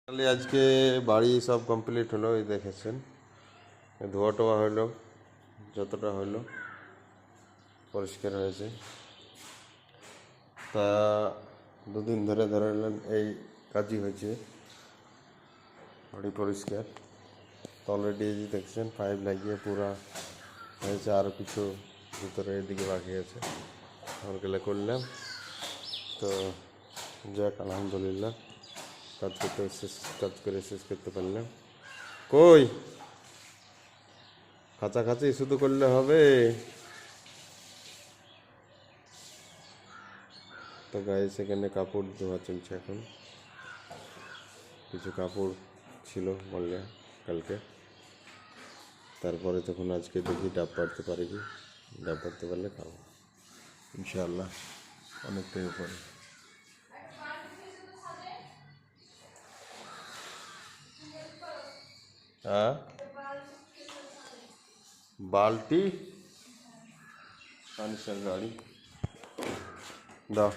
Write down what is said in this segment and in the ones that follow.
তাহলে আজকে বাড়ি সব কমপ্লিট হলো, এই দেখেছেন ধোয়া টোয়া হলো, যতটা হলো পরিষ্কার হয়েছে। তা দুদিন ধরে ধরেলেন এই কাজই হয়েছে, বাড়ি পরিষ্কার। তো অলরেডি দেখছেন পাইপ লাগিয়ে পুরা হয়েছে, আরও কিছু ভিতরে এদিকে বাকি আছে, সকালে করলাম। তো যাক আলহামদুলিল্লাহ, কাজ করে শেষ করতে পারলাম। কই কাছাকাছি শুধু করলে হবে? তো গায়ে সেখানে কাপড় ধোয়া চলছে এখন, কিছু কাপড় ছিল বললে কালকে। তারপরে তখন আজকে দেখি ডাব পাড়তে পারি কি, ডাব পাড়তে পারলে খাবো ইনশাআল্লাহ অনেকটাই উপরে। হ্যাঁ, বালতি মানুষের গাড়ি দাও,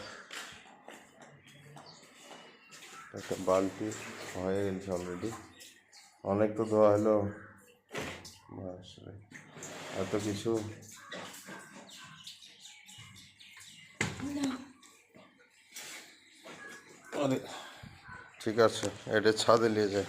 একটা বালতি হয়ে গেছে অলরেডি, অনেক তো ধোয়া হলো। এত কিছু ঠিক আছে, এটা ছাদে নিয়ে যায়।